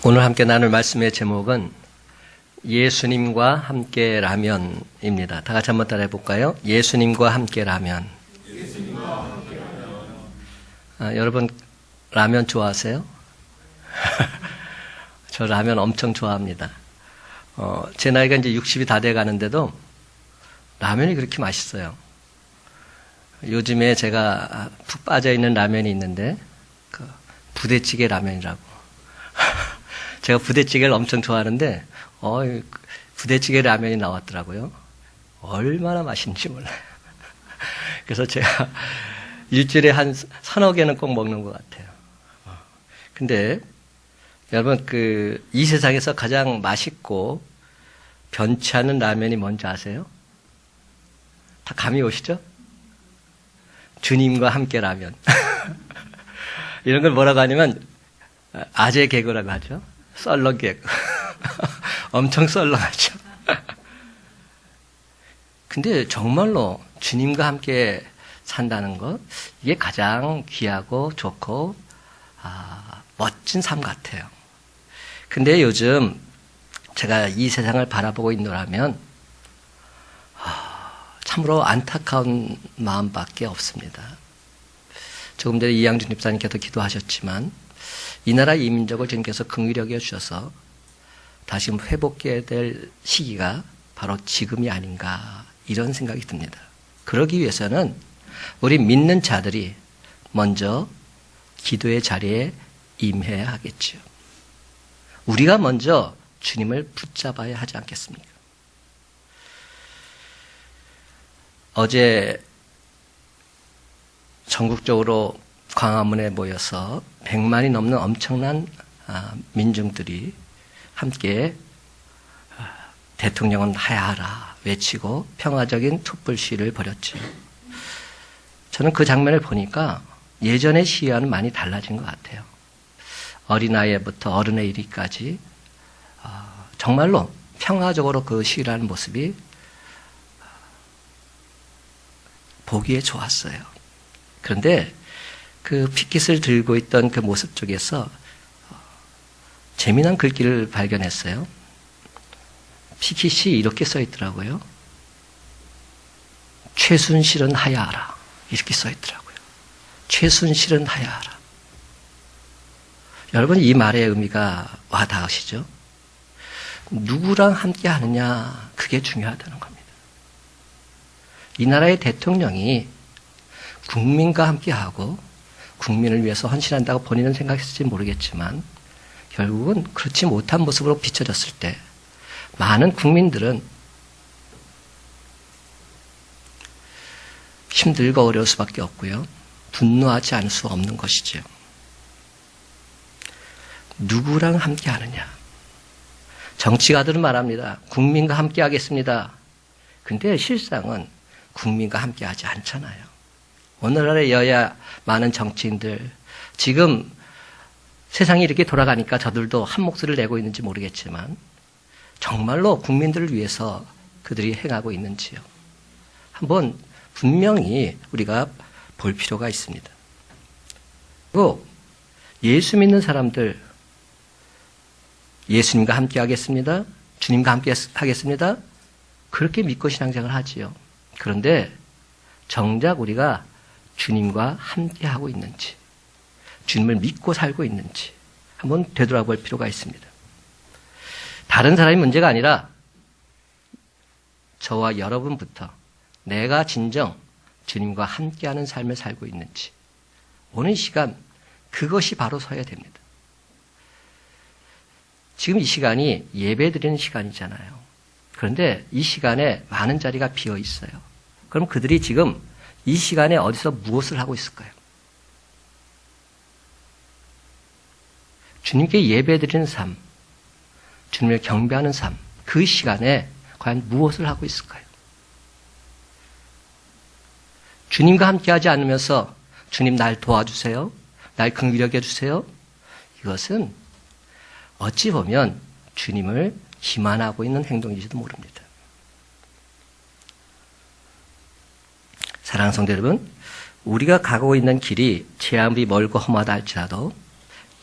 오늘 함께 나눌 말씀의 제목은 예수님과 함께 라면입니다. 다 같이 한번 따라해 볼까요? 예수님과 함께 라면. 여러분 라면 좋아하세요? 저 라면 엄청 좋아합니다. 제 나이가 이제 60이 다 돼 가는데도 라면이 그렇게 맛있어요. 요즘에 제가 푹 빠져 있는 라면이 있는데 그 부대찌개 라면이라고. 제가 부대찌개를 엄청 좋아하는데 부대찌개 라면이 나왔더라고요. 얼마나 맛있는지 몰라요. 그래서 제가 일주일에 한 서너 개는 꼭 먹는 것 같아요. 근데 여러분 이 세상에서 가장 맛있고 변치 않은 라면이 뭔지 아세요? 다 감이 오시죠? 주님과 함께 라면. 이런 걸 뭐라고 하냐면 아재 개그라고 하죠. 썰렁 개그. 엄청 썰렁하죠. 근데 정말로 주님과 함께 산다는 것, 이게 가장 귀하고 좋고 멋진 삶 같아요. 근데 요즘 제가 이 세상을 바라보고 있노라면 참으로 안타까운 마음밖에 없습니다. 조금 전에 이양준 집사님께서 기도하셨지만 이 나라 이민족을 주님께서 긍휼히 여겨주셔서 다시 회복해야 될 시기가 바로 지금이 아닌가 이런 생각이 듭니다. 그러기 위해서는 우리 믿는 자들이 먼저 기도의 자리에 임해야 하겠죠. 우리가 먼저 주님을 붙잡아야 하지 않겠습니까? 어제 전국적으로 광화문에 모여서 100만이 넘는 엄청난 민중들이 함께 대통령은 하야하라 외치고 평화적인 촛불 시위를 벌였죠. 저는 그 장면을 보니까 예전의 시위와는 많이 달라진 것 같아요. 어린아이부터 어른에 이르기까지 정말로 평화적으로 그 시위를 하는 모습이 보기에 좋았어요. 그런데 그 피켓을 들고 있던 그 모습 쪽에서 재미난 글귀를 발견했어요. 피켓이 이렇게 써 있더라고요. 최순실은 하야하라. 이렇게 써 있더라고요. 최순실은 하야하라. 여러분 이 말의 의미가 와닿으시죠? 누구랑 함께 하느냐 그게 중요하다는 겁니다. 이 나라의 대통령이 국민과 함께하고 국민을 위해서 헌신한다고 본인은 생각했을지 모르겠지만 결국은 그렇지 못한 모습으로 비춰졌을 때 많은 국민들은 힘들고 어려울 수밖에 없고요. 분노하지 않을 수 없는 것이죠. 누구랑 함께 하느냐. 정치가들은 말합니다. 국민과 함께 하겠습니다. 근데 실상은 국민과 함께 하지 않잖아요. 오늘날의 여야 많은 정치인들, 지금 세상이 이렇게 돌아가니까 저들도 한 목소리를 내고 있는지 모르겠지만 정말로 국민들을 위해서 그들이 행하고 있는지요. 한번 분명히 우리가 볼 필요가 있습니다. 그리고 예수 믿는 사람들, 예수님과 함께 하겠습니다. 주님과 함께 하겠습니다. 그렇게 믿고 신앙생활을 하지요. 그런데 정작 우리가 주님과 함께하고 있는지, 주님을 믿고 살고 있는지 한번 되돌아볼 필요가 있습니다. 다른 사람이 문제가 아니라 저와 여러분부터 내가 진정 주님과 함께하는 삶을 살고 있는지 오늘 이 시간 그것이 바로 서야 됩니다. 지금 이 시간이 예배드리는 시간이잖아요. 그런데 이 시간에 많은 자리가 비어 있어요. 그럼 그들이 지금 이 시간에 어디서 무엇을 하고 있을까요? 주님께 예배드리는 삶, 주님을 경배하는 삶, 그 시간에 과연 무엇을 하고 있을까요? 주님과 함께하지 않으면서 주님 날 도와주세요, 날 긍휼히 여겨주세요. 이것은 어찌 보면 주님을 기만하고 있는 행동인지도 모릅니다. 사랑하는 성도 여러분, 우리가 가고 있는 길이 제 아무리 멀고 험하다 할지라도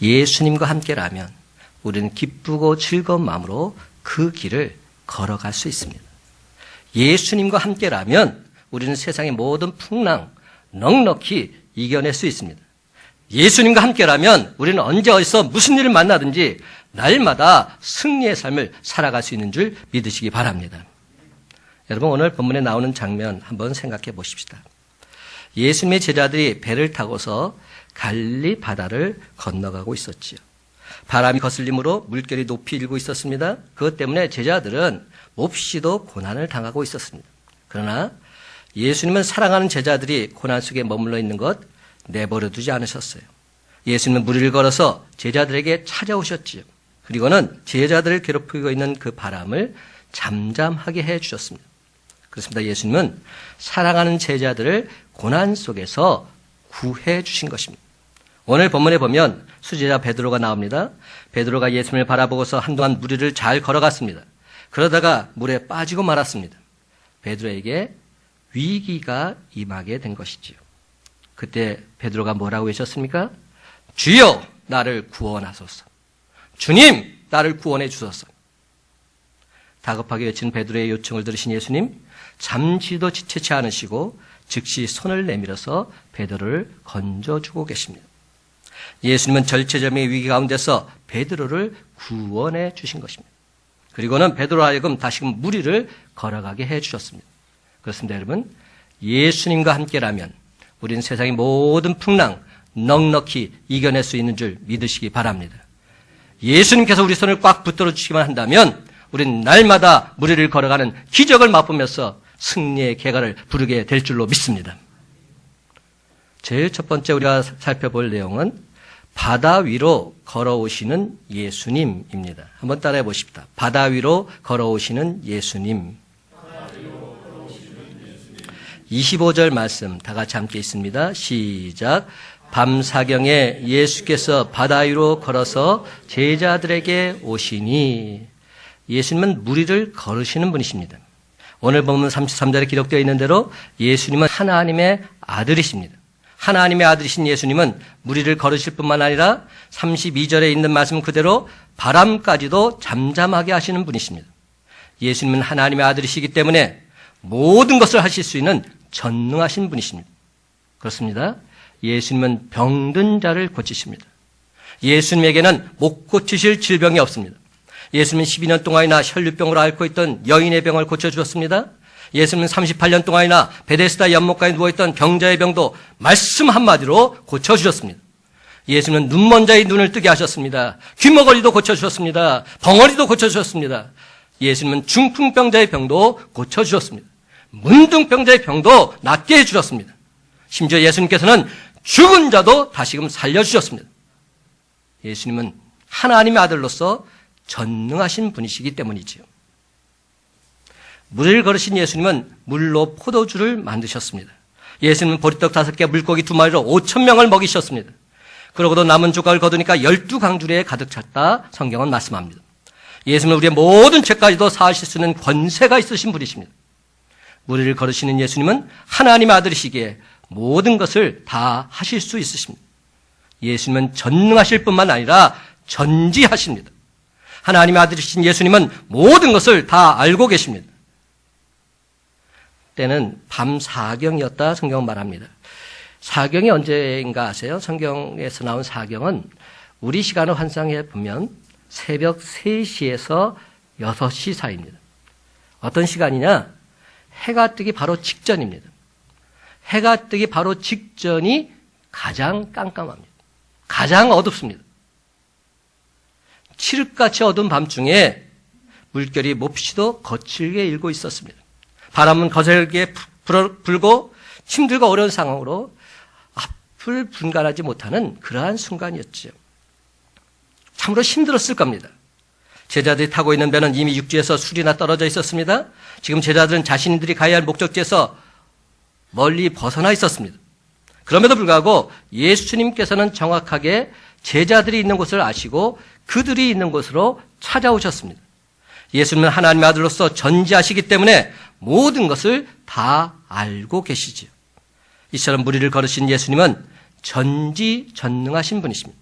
예수님과 함께라면 우리는 기쁘고 즐거운 마음으로 그 길을 걸어갈 수 있습니다. 예수님과 함께라면 우리는 세상의 모든 풍랑 넉넉히 이겨낼 수 있습니다. 예수님과 함께라면 우리는 언제 어디서 무슨 일을 만나든지 날마다 승리의 삶을 살아갈 수 있는 줄 믿으시기 바랍니다. 여러분, 오늘 본문에 나오는 장면 한번 생각해 보십시다. 예수님의 제자들이 배를 타고서 갈릴리 바다를 건너가고 있었지요. 바람이 거슬림으로 물결이 높이 일고 있었습니다. 그것 때문에 제자들은 몹시도 고난을 당하고 있었습니다. 그러나 예수님은 사랑하는 제자들이 고난 속에 머물러 있는 것 내버려 두지 않으셨어요. 예수님은 물 위를 걸어서 제자들에게 찾아오셨지요. 그리고는 제자들을 괴롭히고 있는 그 바람을 잠잠하게 해 주셨습니다. 그렇습니다. 예수님은 사랑하는 제자들을 고난 속에서 구해 주신 것입니다. 오늘 본문에 보면 수제자 베드로가 나옵니다. 베드로가 예수님을 바라보고서 한동안 물 위를 잘 걸어갔습니다. 그러다가 물에 빠지고 말았습니다. 베드로에게 위기가 임하게 된 것이지요. 그때 베드로가 뭐라고 외쳤습니까? 주여, 나를 구원하소서. 주님, 나를 구원해 주소서. 다급하게 외친 베드로의 요청을 들으신 예수님, 잠시도 지체치 않으시고 즉시 손을 내밀어서 베드로를 건져주고 계십니다. 예수님은 절체절명의 위기 가운데서 베드로를 구원해 주신 것입니다. 그리고는 베드로 하여금 다시금 물 위를 걸어가게 해 주셨습니다. 그렇습니다, 여러분. 예수님과 함께라면 우리는 세상의 모든 풍랑 넉넉히 이겨낼 수 있는 줄 믿으시기 바랍니다. 예수님께서 우리 손을 꽉 붙들어 주시기만 한다면 우리는 날마다 물 위를 걸어가는 기적을 맛보면서 승리의 계가를 부르게 될 줄로 믿습니다. 제일 첫 번째 우리가 살펴볼 내용은 바다 위로 걸어오시는 예수님입니다. 한번 따라해 보십시다. 바다 위로 걸어오시는 예수님. 25절 말씀 다 같이 함께 있습니다. 시작. 밤사경에 예수께서 바다 위로 걸어서 제자들에게 오시니. 예수님은 물 위를 걸으시는 분이십니다. 오늘 보면 33절에 기록되어 있는 대로 예수님은 하나님의 아들이십니다. 하나님의 아들이신 예수님은 물 위를 걸으실 뿐만 아니라 32절에 있는 말씀 그대로 바람까지도 잠잠하게 하시는 분이십니다. 예수님은 하나님의 아들이시기 때문에 모든 것을 하실 수 있는 전능하신 분이십니다. 그렇습니다. 예수님은 병든 자를 고치십니다. 예수님에게는 못 고치실 질병이 없습니다. 예수님은 12년 동안이나 혈류병으로 앓고 있던 여인의 병을 고쳐주었습니다. 예수님은 38년 동안이나 베데스다 연못가에 누워있던 병자의 병도 말씀 한마디로 고쳐주셨습니다. 예수님은 눈먼 자의 눈을 뜨게 하셨습니다. 귀머거리도 고쳐주셨습니다. 벙어리도 고쳐주셨습니다. 예수님은 중풍병자의 병도 고쳐주셨습니다. 문둥병자의 병도 낫게 해주셨습니다. 심지어 예수님께서는 죽은 자도 다시금 살려주셨습니다. 예수님은 하나님의 아들로서 전능하신 분이시기 때문이지요. 물을 걸으신 예수님은 물로 포도주를 만드셨습니다. 예수님은 보리떡 5개, 물고기 2마리로 5,000명을 먹이셨습니다. 그러고도 남은 조각을 거두니까 12강줄에 가득 찼다 성경은 말씀합니다. 예수님은 우리의 모든 죄까지도 사하실 수 있는 권세가 있으신 분이십니다. 물을 걸으시는 예수님은 하나님의 아들이시기에 모든 것을 다 하실 수 있으십니다. 예수님은 전능하실 뿐만 아니라 전지하십니다. 하나님의 아들이신 예수님은 모든 것을 다 알고 계십니다. 때는 밤 사경이었다 성경은 말합니다. 사경이 언제인가 아세요? 성경에서 나온 사경은 우리 시간을 환상해 보면 새벽 3시에서 6시 사이입니다. 어떤 시간이냐? 해가 뜨기 바로 직전입니다. 해가 뜨기 바로 직전이 가장 깜깜합니다. 가장 어둡습니다. 칠흑같이 어두운 밤중에 물결이 몹시도 거칠게 일고 있었습니다. 바람은 거세게 불고 힘들고 어려운 상황으로 앞을 분간하지 못하는 그러한 순간이었죠. 참으로 힘들었을 겁니다. 제자들이 타고 있는 배는 이미 육지에서 술이나 떨어져 있었습니다. 지금 제자들은 자신들이 가야 할 목적지에서 멀리 벗어나 있었습니다. 그럼에도 불구하고 예수님께서는 정확하게 제자들이 있는 곳을 아시고 그들이 있는 곳으로 찾아오셨습니다. 예수님은 하나님의 아들로서 전지하시기 때문에 모든 것을 다 알고 계시지요. 이처럼 무리를 걸으신 예수님은 전지전능하신 분이십니다.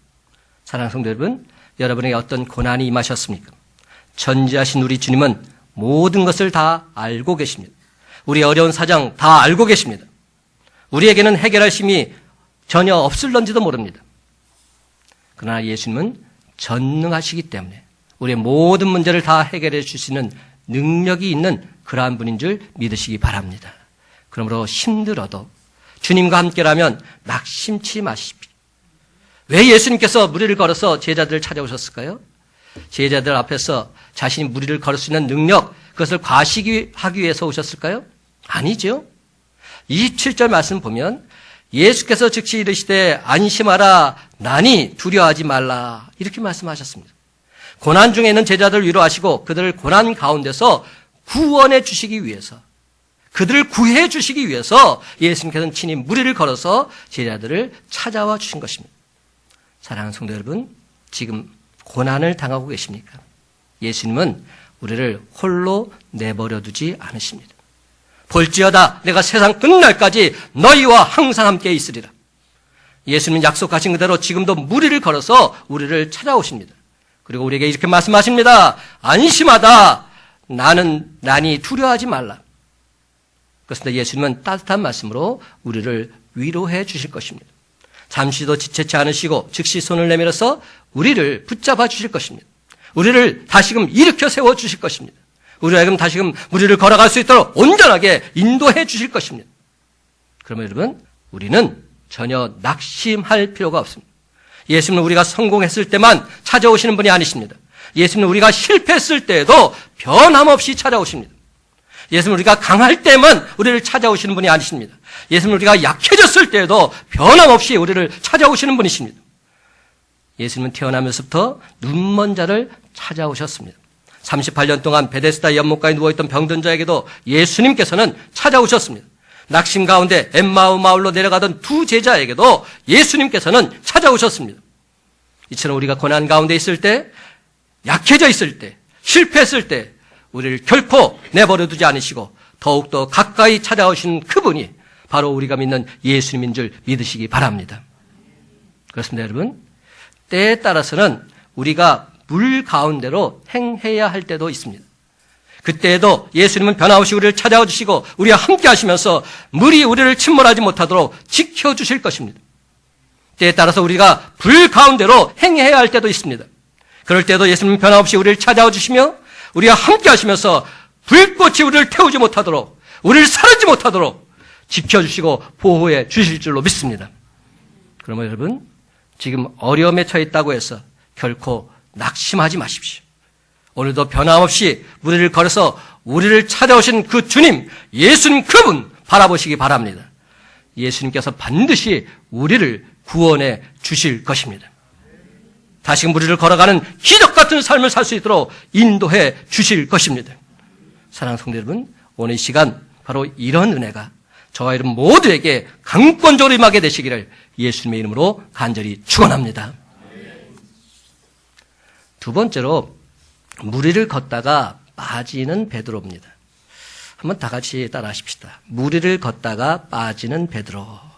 사랑하는 성도 여러분, 여러분에게 어떤 고난이 임하셨습니까? 전지하신 우리 주님은 모든 것을 다 알고 계십니다. 우리 어려운 사정 다 알고 계십니다. 우리에게는 해결할 힘이 전혀 없을런지도 모릅니다. 그러나 예수님은 전능하시기 때문에 우리의 모든 문제를 다 해결해 주시는 능력이 있는 그러한 분인 줄 믿으시기 바랍니다. 그러므로 힘들어도 주님과 함께라면 낙심치 마십시오. 왜 예수님께서 무리를 걸어서 제자들을 찾아오셨을까요? 제자들 앞에서 자신이 무리를 걸을 수 있는 능력, 그것을 과시하기 위해서 오셨을까요? 아니죠. 27절 말씀 보면 예수께서 즉시 이르시되 안심하라, 나니 두려워하지 말라, 이렇게 말씀하셨습니다. 고난 중에 있는 제자들을 위로하시고 그들을 고난 가운데서 구원해 주시기 위해서, 그들을 구해 주시기 위해서 예수님께서는 친히 무리를 걸어서 제자들을 찾아와 주신 것입니다. 사랑하는 성도 여러분, 지금 고난을 당하고 계십니까? 예수님은 우리를 홀로 내버려 두지 않으십니다. 볼지어다 내가 세상 끝날까지 너희와 항상 함께 있으리라. 예수님은 약속하신 그대로 지금도 무리를 걸어서 우리를 찾아오십니다. 그리고 우리에게 이렇게 말씀하십니다. 안심하다, 나니 두려워하지 말라. 그렇습니다. 예수님은 따뜻한 말씀으로 우리를 위로해 주실 것입니다. 잠시도 지체치 않으시고 즉시 손을 내밀어서 우리를 붙잡아 주실 것입니다. 우리를 다시금 일으켜 세워 주실 것입니다. 우리가 다시금 무리를 걸어갈 수 있도록 온전하게 인도해 주실 것입니다. 그러면 여러분, 우리는 전혀 낙심할 필요가 없습니다. 예수님은 우리가 성공했을 때만 찾아오시는 분이 아니십니다. 예수님은 우리가 실패했을 때에도 변함없이 찾아오십니다. 예수님은 우리가 강할 때만 우리를 찾아오시는 분이 아니십니다. 예수님은 우리가 약해졌을 때에도 변함없이 우리를 찾아오시는 분이십니다. 예수님은 태어나면서부터 눈먼 자를 찾아오셨습니다. 38년 동안 베데스다 연못가에 누워있던 병든 자에게도 예수님께서는 찾아오셨습니다. 낙심 가운데 엠마오 마을로 내려가던 두 제자에게도 예수님께서는 찾아오셨습니다. 이처럼 우리가 고난 가운데 있을 때, 약해져 있을 때, 실패했을 때 우리를 결코 내버려 두지 않으시고 더욱더 가까이 찾아오신 그분이 바로 우리가 믿는 예수님인 줄 믿으시기 바랍니다. 그렇습니다, 여러분. 때에 따라서는 우리가 물 가운데로 행해야 할 때도 있습니다. 그때에도 예수님은 변함없이 우리를 찾아와 주시고 우리와 함께 하시면서 물이 우리를 침몰하지 못하도록 지켜주실 것입니다. 때에 따라서 우리가 불 가운데로 행해야 할 때도 있습니다. 그럴 때도 예수님은 변함없이 우리를 찾아와 주시며 우리와 함께 하시면서 불꽃이 우리를 태우지 못하도록, 우리를 사르지 못하도록 지켜주시고 보호해 주실 줄로 믿습니다. 그러면 여러분, 지금 어려움에 처해 있다고 해서 결코 낙심하지 마십시오. 오늘도 변함없이 무리를 걸어서 우리를 찾아오신 그 주님, 예수님 그분 바라보시기 바랍니다. 예수님께서 반드시 우리를 구원해 주실 것입니다. 다시금 우리를 걸어가는 기적 같은 삶을 살 수 있도록 인도해 주실 것입니다. 사랑하는 성도 여러분, 오늘 이 시간 바로 이런 은혜가 저와 여러분 모두에게 강권적으로 임하게 되시기를 예수님의 이름으로 간절히 축원합니다. 두 번째로 무리를 걷다가 빠지는 베드로입니다. 한번 다 같이 따라 하십시다. 무리를 걷다가 빠지는 베드로.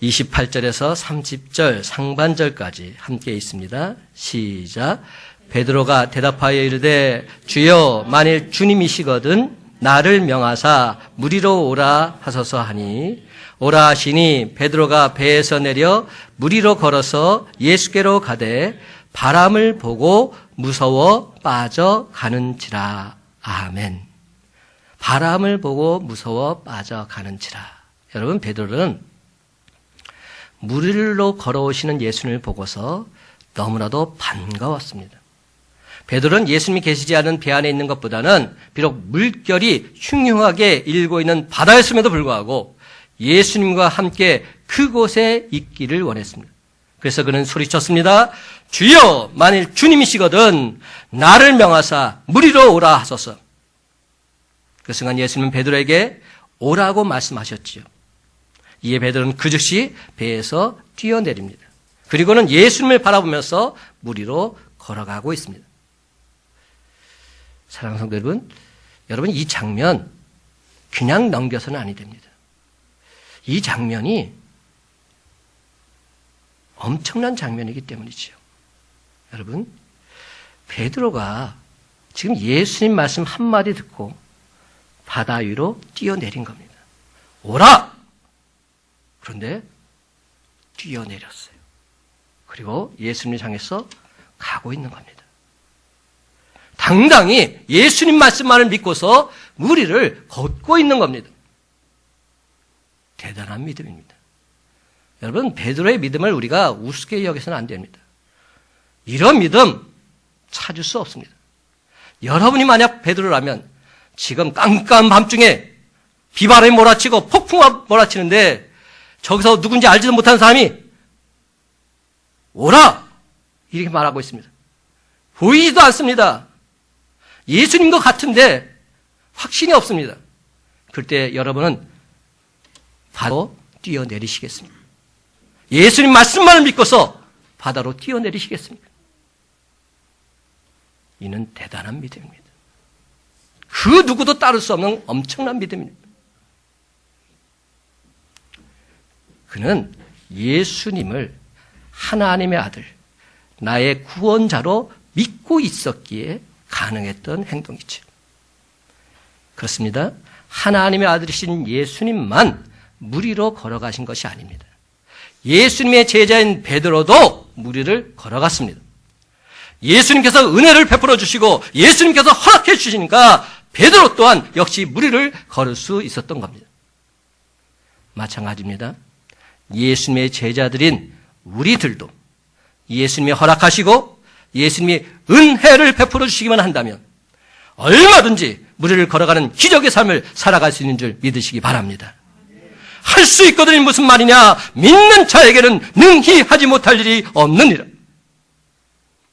28절에서 30절 상반절까지 함께 있습니다. 시작. 베드로가 대답하여 이르되 주여 만일 주님이시거든 나를 명하사 무리로 오라 하소서 하니 오라 하시니 베드로가 배에서 내려 무리로 걸어서 예수께로 가되 바람을 보고 무서워 빠져가는지라. 아멘. 바람을 보고 무서워 빠져가는지라. 여러분, 베드로는 무리로 걸어오시는 예수님을 보고서 너무나도 반가웠습니다. 베드로는 예수님이 계시지 않은 배 안에 있는 것보다는 비록 물결이 흉흉하게 일고 있는 바다였음에도 불구하고 예수님과 함께 그곳에 있기를 원했습니다. 그래서 그는 소리쳤습니다. 주여 만일 주님이시거든 나를 명하사 무리로 오라 하소서. 그 순간 예수님은 베드로에게 오라고 말씀하셨지요. 이에 베드로는 그 즉시 배에서 뛰어내립니다. 그리고는 예수님을 바라보면서 무리로 걸어가고 있습니다. 사랑하는 성도 여러분 이 장면 그냥 넘겨서는 아니 됩니다. 이 장면이 엄청난 장면이기 때문이지요. 여러분, 베드로가 지금 예수님 말씀 한마디 듣고 바다 위로 뛰어내린 겁니다. 오라! 그런데 뛰어내렸어요. 그리고 예수님을 향해서 가고 있는 겁니다. 당당히 예수님 말씀만을 믿고서 무리를 걷고 있는 겁니다. 대단한 믿음입니다. 여러분, 베드로의 믿음을 우리가 우습게 여겨서는 안 됩니다. 이런 믿음 찾을 수 없습니다. 여러분이 만약 베드로라면 지금 깜깜한 밤중에 비바람이 몰아치고 폭풍이 몰아치는데 저기서 누군지 알지도 못하는 사람이 오라! 이렇게 말하고 있습니다. 보이지도 않습니다. 예수님도 같은데 확신이 없습니다. 그때 여러분은 바로 뛰어내리시겠습니까? 예수님 말씀만을 믿고서 바다로 뛰어내리시겠습니까? 이는 대단한 믿음입니다. 그 누구도 따를 수 없는 엄청난 믿음입니다. 그는 예수님을 하나님의 아들, 나의 구원자로 믿고 있었기에 가능했던 행동이죠. 그렇습니다. 하나님의 아들이신 예수님만 무리로 걸어가신 것이 아닙니다. 예수님의 제자인 베드로도 무리를 걸어갔습니다. 예수님께서 은혜를 베풀어 주시고 예수님께서 허락해 주시니까 베드로 또한 역시 무리를 걸을 수 있었던 겁니다. 마찬가지입니다. 예수님의 제자들인 우리들도 예수님이 허락하시고 예수님이 은혜를 베풀어 주시기만 한다면 얼마든지 무리를 걸어가는 기적의 삶을 살아갈 수 있는 줄 믿으시기 바랍니다. 할 수 있거든이 무슨 말이냐? 믿는 자에게는 능히 하지 못할 일이 없느니라.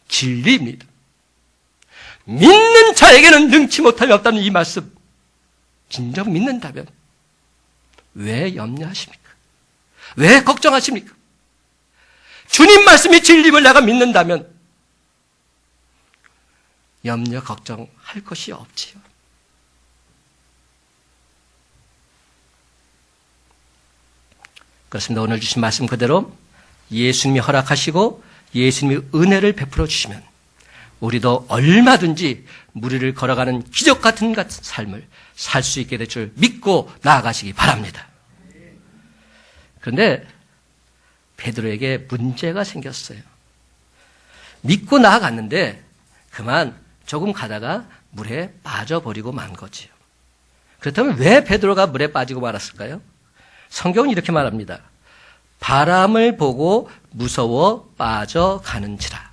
진리입니다. 믿는 자에게는 능치 못함이 없다는 이 말씀, 진정 믿는다면 왜 염려하십니까? 왜 걱정하십니까? 주님 말씀이 진리임을 내가 믿는다면 염려, 걱정할 것이 없지요. 그렇습니다. 오늘 주신 말씀 그대로 예수님이 허락하시고 예수님이 은혜를 베풀어 주시면 우리도 얼마든지 무리를 걸어가는 기적 같은 삶을 살 수 있게 될 줄 믿고 나아가시기 바랍니다. 그런데 베드로에게 문제가 생겼어요. 믿고 나아갔는데 그만 조금 가다가 물에 빠져버리고 만 거지요. 그렇다면 왜 베드로가 물에 빠지고 말았을까요? 성경은 이렇게 말합니다. 바람을 보고 무서워 빠져가는지라.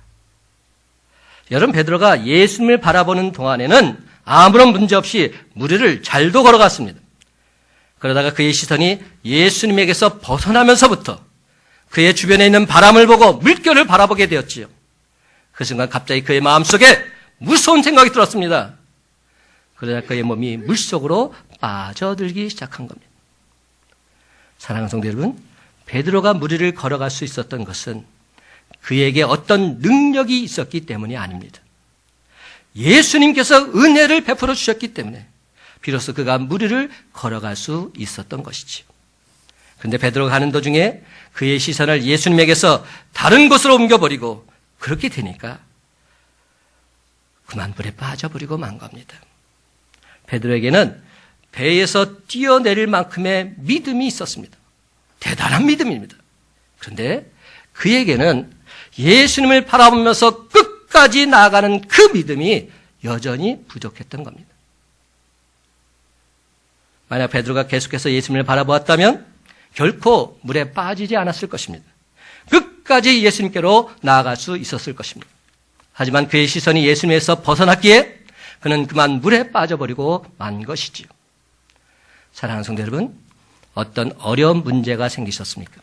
여러분, 베드로가 예수님을 바라보는 동안에는 아무런 문제 없이 무리를 잘도 걸어갔습니다. 그러다가 그의 시선이 예수님에게서 벗어나면서부터 그의 주변에 있는 바람을 보고 물결을 바라보게 되었지요. 그 순간 갑자기 그의 마음속에 무서운 생각이 들었습니다. 그러자 그의 몸이 물속으로 빠져들기 시작한 겁니다. 사랑하는 성도 여러분, 베드로가 무리를 걸어갈 수 있었던 것은 그에게 어떤 능력이 있었기 때문이 아닙니다. 예수님께서 은혜를 베풀어 주셨기 때문에 비로소 그가 무리를 걸어갈 수 있었던 것이지요. 그런데 베드로가 가는 도중에 그의 시선을 예수님에게서 다른 곳으로 옮겨버리고 그렇게 되니까 그만 물에 빠져버리고 만 겁니다. 베드로에게는 배에서 뛰어내릴 만큼의 믿음이 있었습니다. 대단한 믿음입니다. 그런데 그에게는 예수님을 바라보면서 끝까지 나아가는 그 믿음이 여전히 부족했던 겁니다. 만약 베드로가 계속해서 예수님을 바라보았다면 결코 물에 빠지지 않았을 것입니다. 끝까지 예수님께로 나아갈 수 있었을 것입니다. 하지만 그의 시선이 예수님에서 벗어났기에 그는 그만 물에 빠져버리고 만 것이지요. 사랑하는 성도 여러분, 어떤 어려운 문제가 생기셨습니까?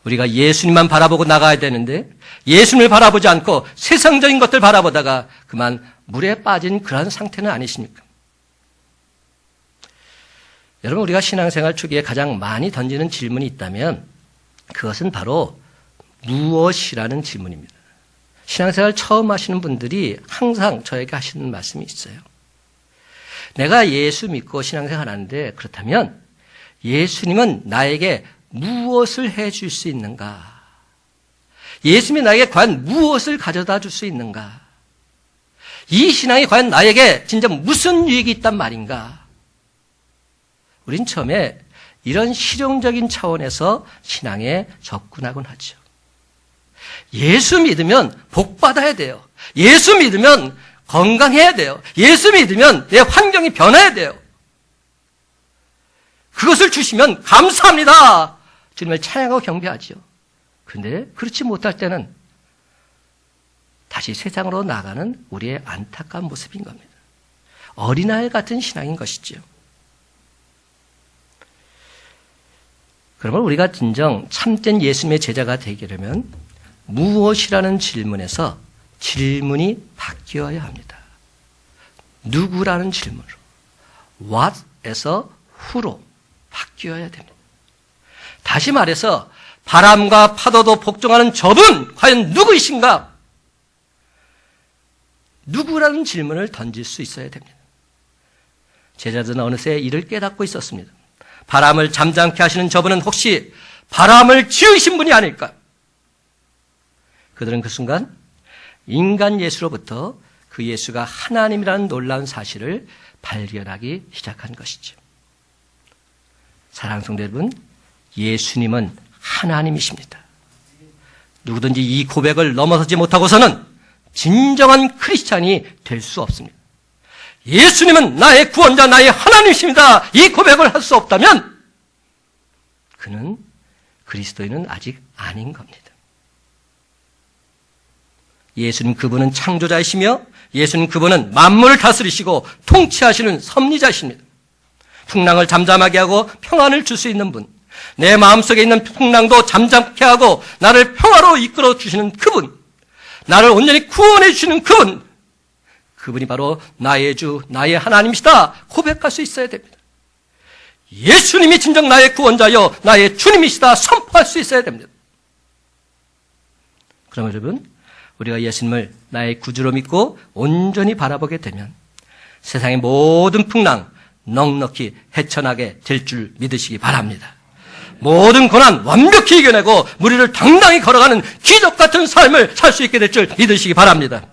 우리가 예수님만 바라보고 나가야 되는데 예수님을 바라보지 않고 세상적인 것들 바라보다가 그만 물에 빠진 그런 상태는 아니십니까? 여러분, 우리가 신앙생활 초기에 가장 많이 던지는 질문이 있다면 그것은 바로 무엇이라는 질문입니다. 신앙생활 처음 하시는 분들이 항상 저에게 하시는 말씀이 있어요. 내가 예수 믿고 신앙생활 하는데 그렇다면 예수님은 나에게 무엇을 해 줄 수 있는가? 예수님이 나에게 과연 무엇을 가져다 줄 수 있는가? 이 신앙이 과연 나에게 진짜 무슨 유익이 있단 말인가? 우린 처음에 이런 실용적인 차원에서 신앙에 접근하곤 하죠. 예수 믿으면 복 받아야 돼요. 예수 믿으면 건강해야 돼요. 예수 믿으면 내 환경이 변해야 돼요. 그것을 주시면 감사합니다. 주님을 찬양하고 경배하죠. 그런데 그렇지 못할 때는 다시 세상으로 나가는 우리의 안타까운 모습인 겁니다. 어린아이 같은 신앙인 것이죠. 그러면 우리가 진정 참된 예수님의 제자가 되려면 무엇이라는 질문에서 질문이 바뀌어야 합니다. 누구라는 질문으로, what에서 who로 바뀌어야 됩니다. 다시 말해서 바람과 파도도 복종하는 저분 과연 누구이신가? 누구라는 질문을 던질 수 있어야 됩니다. 제자들은 어느새 이를 깨닫고 있었습니다. 바람을 잠잠케 하시는 저분은 혹시 바람을 지으신 분이 아닐까? 그들은 그 순간 인간 예수로부터 그 예수가 하나님이라는 놀라운 사실을 발견하기 시작한 것이죠. 사랑하는 성도 여러분, 예수님은 하나님이십니다. 누구든지 이 고백을 넘어서지 못하고서는 진정한 크리스찬이 될 수 없습니다. 예수님은 나의 구원자, 나의 하나님이십니다. 이 고백을 할 수 없다면 그는 그리스도인은 아직 아닌 겁니다. 예수님 그분은 창조자이시며 예수님 그분은 만물을 다스리시고 통치하시는 섭리자이십니다. 풍랑을 잠잠하게 하고 평안을 줄 수 있는 분, 내 마음속에 있는 풍랑도 잠잠케 하고 나를 평화로 이끌어 주시는 그분, 나를 온전히 구원해 주시는 그분, 그분이 바로 나의 주, 나의 하나님이시다 고백할 수 있어야 됩니다. 예수님이 진정 나의 구원자여 나의 주님이시다 선포할 수 있어야 됩니다. 그럼 여러분, 우리가 예수님을 나의 구주로 믿고 온전히 바라보게 되면 세상의 모든 풍랑 넉넉히 헤쳐나게 될 줄 믿으시기 바랍니다. 모든 고난 완벽히 이겨내고 무리를 당당히 걸어가는 기적 같은 삶을 살 수 있게 될 줄 믿으시기 바랍니다.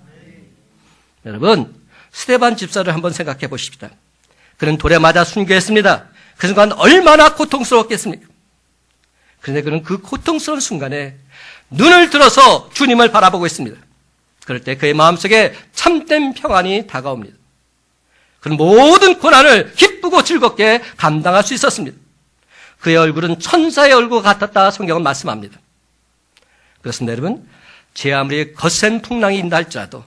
여러분, 스데반 집사를 한번 생각해 보십시다. 그는 돌에 맞아 순교했습니다. 그 순간 얼마나 고통스러웠겠습니까? 그런데 그는 그 고통스러운 순간에 눈을 들어서 주님을 바라보고 있습니다. 그럴 때 그의 마음속에 참된 평안이 다가옵니다. 그는 모든 고난을 기쁘고 즐겁게 감당할 수 있었습니다. 그의 얼굴은 천사의 얼굴 같았다 성경은 말씀합니다. 그렇습니다, 여러분. 제 아무리 거센 풍랑이 인다 할지라도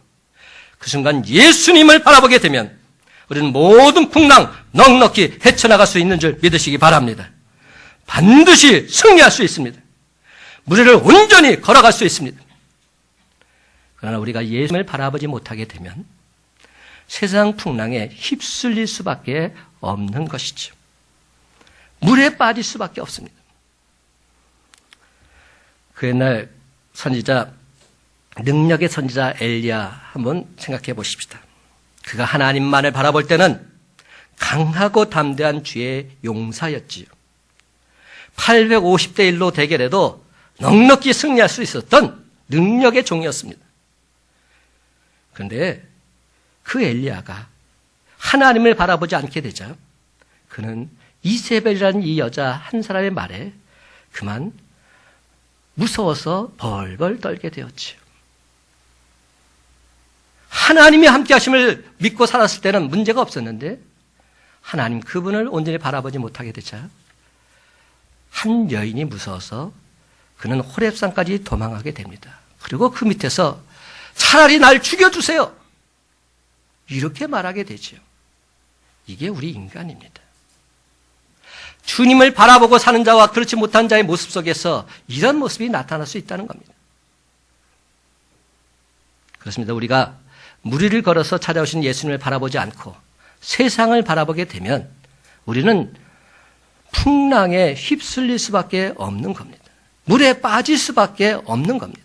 그 순간 예수님을 바라보게 되면 우리는 모든 풍랑 넉넉히 헤쳐나갈 수 있는 줄 믿으시기 바랍니다. 반드시 승리할 수 있습니다. 무리를 온전히 걸어갈 수 있습니다. 그러나 우리가 예수님을 바라보지 못하게 되면 세상 풍랑에 휩쓸릴 수밖에 없는 것이죠. 물에 빠질 수밖에 없습니다. 그 옛날 선지자, 능력의 선지자 엘리야 한번 생각해 보십시다. 그가 하나님만을 바라볼 때는 강하고 담대한 주의 용사였지요. 850대 1로 대결해도 넉넉히 승리할 수 있었던 능력의 종이었습니다. 그런데 그 엘리야가 하나님을 바라보지 않게 되자 그는 이세벨이라는 이 여자 한 사람의 말에 그만 무서워서 벌벌 떨게 되었지요. 하나님이 함께 하심을 믿고 살았을 때는 문제가 없었는데 하나님 그분을 온전히 바라보지 못하게 되자 한 여인이 무서워서 그는 호렙산까지 도망하게 됩니다. 그리고 그 밑에서 차라리 날 죽여주세요. 이렇게 말하게 되죠. 이게 우리 인간입니다. 주님을 바라보고 사는 자와 그렇지 못한 자의 모습 속에서 이런 모습이 나타날 수 있다는 겁니다. 그렇습니다. 우리가 무리를 걸어서 찾아오신 예수님을 바라보지 않고 세상을 바라보게 되면 우리는 풍랑에 휩쓸릴 수밖에 없는 겁니다. 물에 빠질 수밖에 없는 겁니다.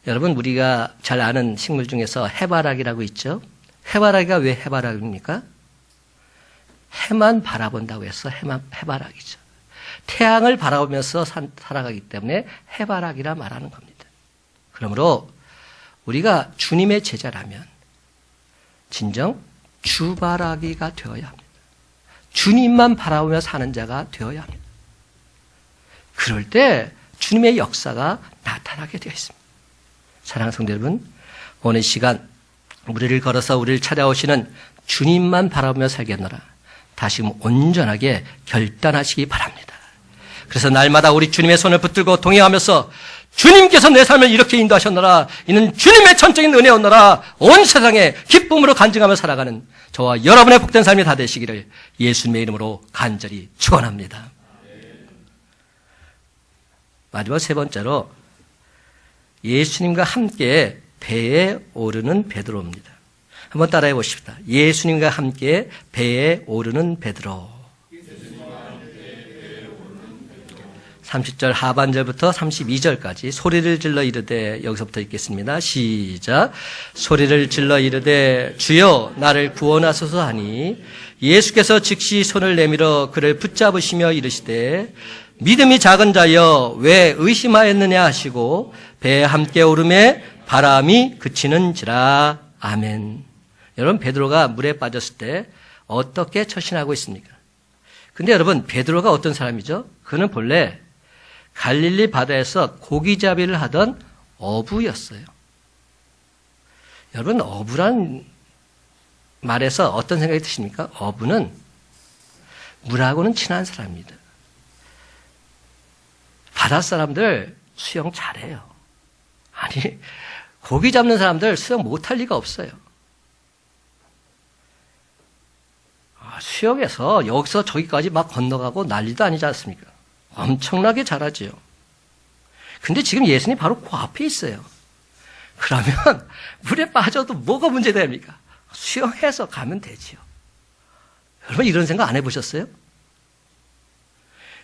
여러분, 우리가 잘 아는 식물 중에서 해바라기라고 있죠. 해바라기가 왜 해바라기입니까? 해만 바라본다고 해서 해바라기죠. 태양을 바라보면서 살아가기 때문에 해바라기라 말하는 겁니다. 그러므로 우리가 주님의 제자라면 진정 주바라기가 되어야 합니다. 주님만 바라보며 사는 자가 되어야 합니다. 그럴 때 주님의 역사가 나타나게 되어 있습니다. 사랑하는 성도 여러분, 오늘 시간 우리를 걸어서 우리를 찾아오시는 주님만 바라보며 살겠노라. 다시금 온전하게 결단하시기 바랍니다. 그래서 날마다 우리 주님의 손을 붙들고 동행하면서 주님께서 내 삶을 이렇게 인도하셨노라. 이는 주님의 전적인 은혜였노라. 온 세상에 기쁨으로 간증하며 살아가는 저와 여러분의 복된 삶이 다 되시기를 예수님의 이름으로 간절히 축원합니다. 마지막 세 번째로 예수님과 함께 배에 오르는 베드로입니다. 한번 따라해 보십시다. 예수님과 함께 배에 오르는 베드로. 30절 하반절부터 32절까지 소리를 질러 이르되, 여기서부터 읽겠습니다. 시작. 소리를 질러 이르되 주여 나를 구원하소서 하니 예수께서 즉시 손을 내밀어 그를 붙잡으시며 이르시되 믿음이 작은 자여 왜 의심하였느냐 하시고 배에 함께 오르매 바람이 그치는지라. 아멘. 여러분, 베드로가 물에 빠졌을 때 어떻게 처신하고 있습니까? 근데 여러분, 베드로가 어떤 사람이죠? 그는 본래 갈릴리 바다에서 고기잡이를 하던 어부였어요. 여러분, 어부란 말에서 어떤 생각이 드십니까? 어부는 물하고는 친한 사람입니다. 바다 사람들 수영 잘해요. 아니, 고기 잡는 사람들 수영 못할 리가 없어요. 수영해서 여기서 저기까지 막 건너가고 난리도 아니지 않습니까? 엄청나게 잘하지요. 근데 지금 예수님이 바로 그 앞에 있어요. 그러면 물에 빠져도 뭐가 문제됩니까? 수영해서 가면 되지요. 여러분, 이런 생각 안 해보셨어요?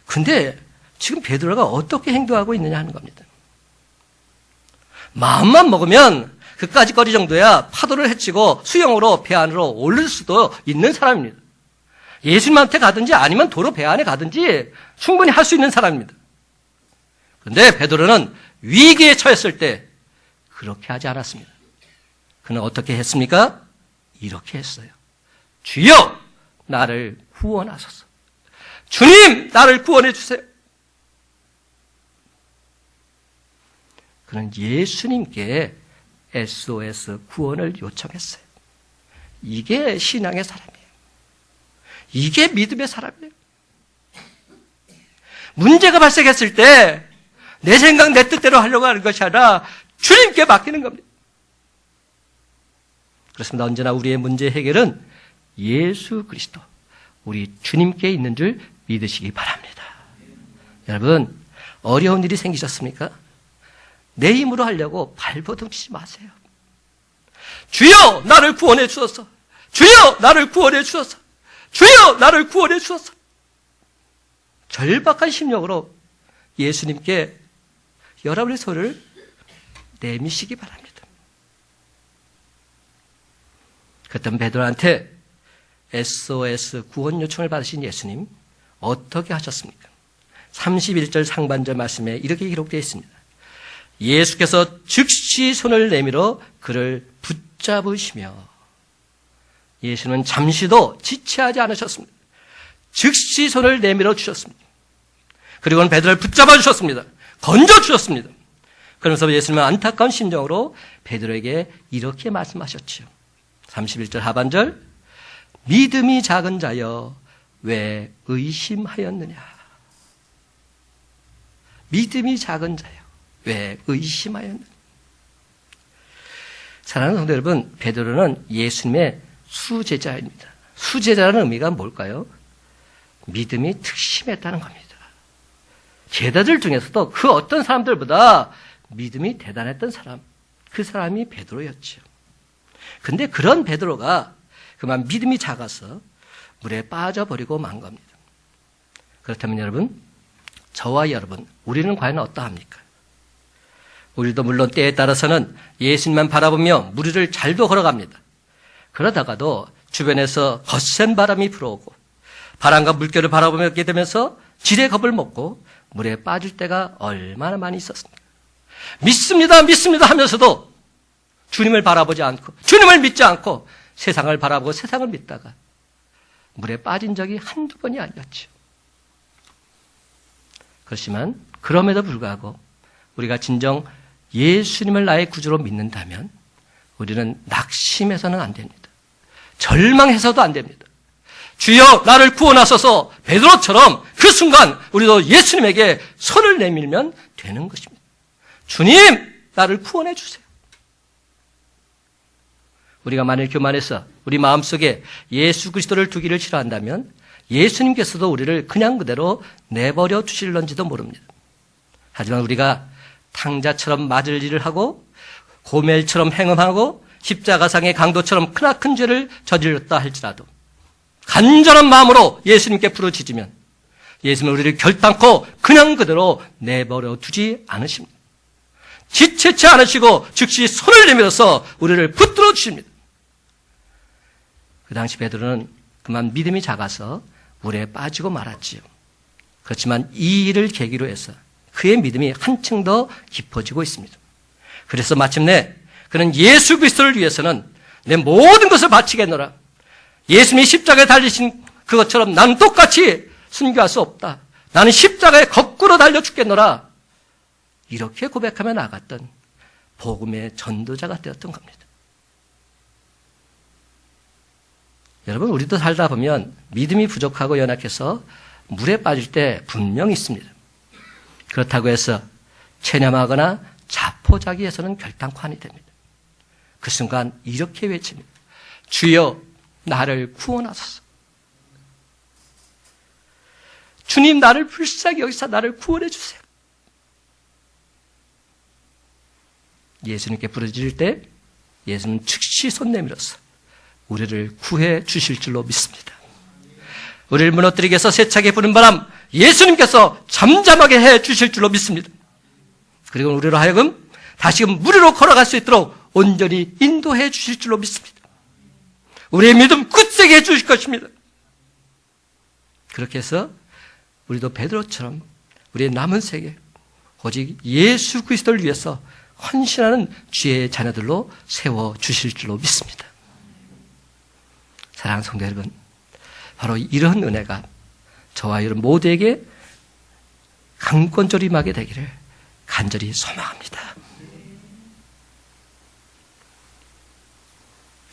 근데 지금 베드로가 어떻게 행동하고 있느냐 하는 겁니다. 마음만 먹으면 그까짓 거리 정도야 파도를 헤치고 수영으로 배 안으로 오를 수도 있는 사람입니다. 예수님한테 가든지 아니면 도로 배 안에 가든지 충분히 할 수 있는 사람입니다. 그런데 베드로는 위기에 처했을 때 그렇게 하지 않았습니다. 그는 어떻게 했습니까? 이렇게 했어요. 주여 나를 구원하소서. 주님 나를 구원해 주세요. 그는 예수님께 SOS 구원을 요청했어요. 이게 신앙의 사람이에요. 이게 믿음의 사람이에요. 문제가 발생했을 때 내 생각, 내 뜻대로 하려고 하는 것이 아니라 주님께 맡기는 겁니다. 그렇습니다. 언제나 우리의 문제 해결은 예수 그리스도, 우리 주님께 있는 줄 믿으시기 바랍니다. 여러분, 어려운 일이 생기셨습니까? 내 힘으로 하려고 발버둥 치지 마세요. 주여 나를 구원해 주소서. 주여 나를 구원해 주소서. 주여 나를 구원해 주소서. 절박한 심령으로 예수님께 여러분의 손을 내미시기 바랍니다. 그랬던 베드로한테 SOS 구원 요청을 받으신 예수님 어떻게 하셨습니까? 31절 상반절 말씀에 이렇게 기록되어 있습니다. 예수께서 즉시 손을 내밀어 그를 붙잡으시며, 예수는 잠시도 지체하지 않으셨습니다. 즉시 손을 내밀어 주셨습니다. 그리고는 베드로를 붙잡아 주셨습니다. 건져 주셨습니다. 그러면서 예수님은 안타까운 심정으로 베드로에게 이렇게 말씀하셨지요. 31절 하반절, 믿음이 작은 자여 왜 의심하였느냐. 믿음이 작은 자여 왜 의심하였느냐. 사랑하는 성도 여러분, 베드로는 예수님의 수제자입니다. 수제자라는 의미가 뭘까요? 믿음이 특심했다는 겁니다. 제자들 중에서도 그 어떤 사람들보다 믿음이 대단했던 사람, 그 사람이 베드로였죠. 근데 그런 베드로가 그만 믿음이 작아서 물에 빠져버리고 만 겁니다. 그렇다면 여러분, 저와 여러분, 우리는 과연 어떠합니까? 우리도 물론 때에 따라서는 예수님만 바라보며 무리를 잘도 걸어갑니다. 그러다가도 주변에서 거센 바람이 불어오고 바람과 물결을 바라보게 되면서 지레 겁을 먹고 물에 빠질 때가 얼마나 많이 있었습니까? 믿습니다, 믿습니다 하면서도 주님을 바라보지 않고 주님을 믿지 않고 세상을 바라보고 세상을 믿다가 물에 빠진 적이 한두 번이 아니었죠. 그렇지만 그럼에도 불구하고 우리가 진정 예수님을 나의 구주로 믿는다면 우리는 낙심해서는 안 됩니다. 절망해서도 안 됩니다. 주여 나를 구원하소서 베드로처럼 그 순간 우리도 예수님에게 손을 내밀면 되는 것입니다. 주님 나를 구원해 주세요. 우리가 만일 교만해서 우리 마음속에 예수 그리스도를 두기를 싫어한다면 예수님께서도 우리를 그냥 그대로 내버려 두실런지도 모릅니다. 하지만 우리가 탕자처럼 맞을 일을 하고 고멜처럼 행음하고 십자가상의 강도처럼 크나큰 죄를 저질렀다 할지라도 간절한 마음으로 예수님께 부르짖으면 예수님은 우리를 결단코 그냥 그대로 내버려 두지 않으십니다. 지체치 않으시고 즉시 손을 내밀어서 우리를 붙들어 주십니다. 그 당시 베드로는 그만 믿음이 작아서 물에 빠지고 말았지요. 그렇지만 이 일을 계기로 해서 그의 믿음이 한층 더 깊어지고 있습니다. 그래서 마침내 그는 예수 그리스도를 위해서는 내 모든 것을 바치겠노라. 예수님이 십자가에 달리신 그것처럼 나는 똑같이 순교할 수 없다. 나는 십자가에 거꾸로 달려 죽겠노라. 이렇게 고백하며 나갔던 복음의 전도자가 되었던 겁니다. 여러분, 우리도 살다 보면 믿음이 부족하고 연약해서 물에 빠질 때 분명히 있습니다. 그렇다고 해서 체념하거나 자포자기해서는 결단코 아니 됩니다. 그 순간 이렇게 외칩니다. 주여 나를 구원하소서. 주님 나를 불쌍히 여기서 나를 구원해 주세요. 예수님께 부르짖을 때 예수님은 즉시 손 내밀어서 우리를 구해 주실 줄로 믿습니다. 우리를 무너뜨리기 위해서 세차게 부는 바람 예수님께서 잠잠하게 해 주실 줄로 믿습니다. 그리고 우리로 하여금 다시금 물 위로 걸어갈 수 있도록 온전히 인도해 주실 줄로 믿습니다. 우리의 믿음 굳세게 해 주실 것입니다. 그렇게 해서 우리도 베드로처럼 우리의 남은 세계 오직 예수 그리스도를 위해서 헌신하는 주의 자녀들로 세워 주실 줄로 믿습니다. 사랑하는 성도 여러분, 바로 이런 은혜가 저와 여러분 모두에게 강권적으로 임하게 되기를 간절히 소망합니다.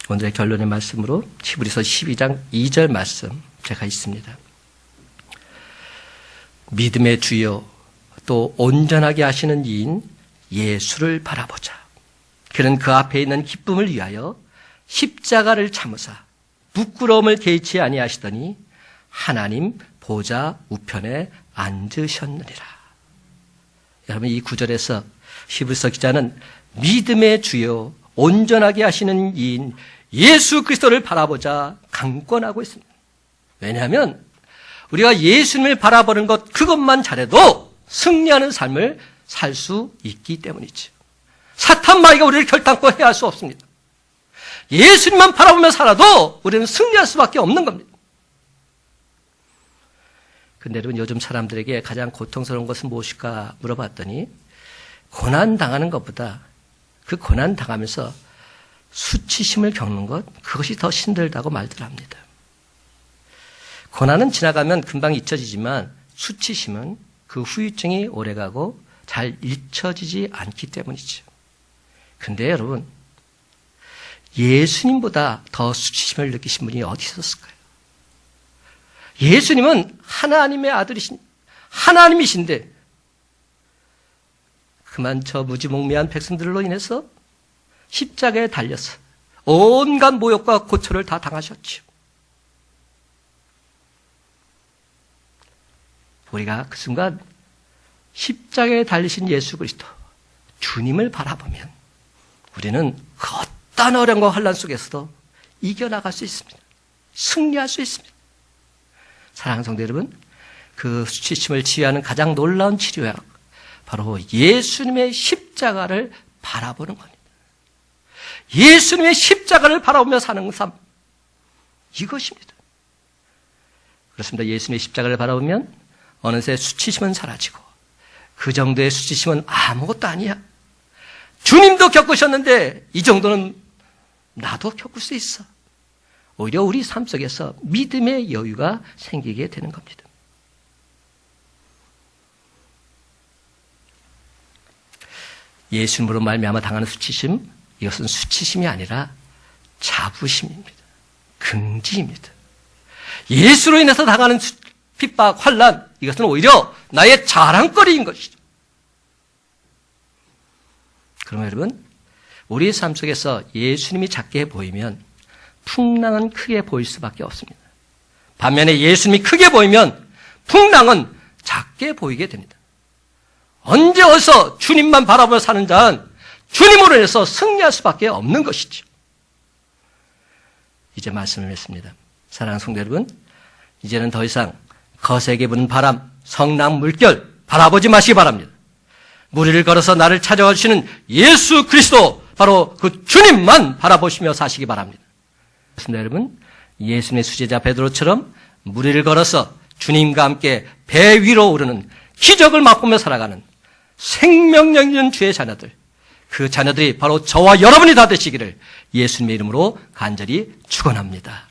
오늘의 결론의 말씀으로 히브리서 12장 2절 말씀 제가 있습니다. 믿음의 주여 또 온전하게 하시는 이인 예수를 바라보자. 그는 그 앞에 있는 기쁨을 위하여 십자가를 참으사 부끄러움을 개의치 아니하시더니 하나님 보좌 우편에 앉으셨느니라. 여러분, 이 구절에서 히브리서 기자는 믿음의 주여 온전하게 하시는 이인 예수 그리스도를 바라보자 강권하고 있습니다. 왜냐하면 우리가 예수님을 바라보는 것 그것만 잘해도 승리하는 삶을 살 수 있기 때문이죠. 사탄 마귀가 우리를 결단코 해할 수 없습니다. 예수님만 바라보며 살아도 우리는 승리할 수밖에 없는 겁니다. 근데 여러분, 요즘 사람들에게 가장 고통스러운 것은 무엇일까 물어봤더니 고난당하는 것보다 그 고난당하면서 수치심을 겪는 것, 그것이 더 힘들다고 말들 합니다. 고난은 지나가면 금방 잊혀지지만 수치심은 그 후유증이 오래가고 잘 잊혀지지 않기 때문이죠. 근데 여러분, 예수님보다 더 수치심을 느끼신 분이 어디 있었을까요? 예수님은 하나님의 아들이신, 하나님이신데 그만 저 무지몽매한 백성들로 인해서 십자가에 달려서 온갖 모욕과 고초를 다 당하셨죠. 우리가 그 순간 십자가에 달리신 예수 그리스도 주님을 바라보면 우리는 그 어떤 어려움과 환난 속에서도 이겨나갈 수 있습니다. 승리할 수 있습니다. 사랑하는 성도 여러분, 그 수치심을 치유하는 가장 놀라운 치료약, 바로 예수님의 십자가를 바라보는 겁니다. 예수님의 십자가를 바라보며 사는 삶, 이것입니다. 그렇습니다. 예수님의 십자가를 바라보면 어느새 수치심은 사라지고 그 정도의 수치심은 아무것도 아니야. 주님도 겪으셨는데 이 정도는 나도 겪을 수 있어. 오히려 우리 삶 속에서 믿음의 여유가 생기게 되는 겁니다. 예수님으로 말미암아 당하는 수치심, 이것은 수치심이 아니라 자부심입니다. 긍지입니다. 예수로 인해서 당하는 핍박, 환난, 이것은 오히려 나의 자랑거리인 것이죠. 그러면 여러분, 우리의 삶 속에서 예수님이 작게 보이면 풍랑은 크게 보일 수밖에 없습니다. 반면에 예수님이 크게 보이면 풍랑은 작게 보이게 됩니다. 언제 어디서 주님만 바라보며 사는 자는 주님으로 인해서 승리할 수밖에 없는 것이죠. 이제 말씀을 했습니다. 사랑하는 성도 여러분, 이제는 더 이상 거세게 부는 바람, 성랑, 물결 바라보지 마시기 바랍니다. 무리를 걸어서 나를 찾아와 주시는 예수 그리스도, 바로 그 주님만 바라보시며 사시기 바랍니다. 그렇습니다, 여러분. 예수님의 수제자 베드로처럼 무리를 걸어서 주님과 함께 배 위로 오르는 기적을 맛보며 살아가는 생명력 있는 주의 자녀들, 그 자녀들이 바로 저와 여러분이 다 되시기를 예수님의 이름으로 간절히 축원합니다.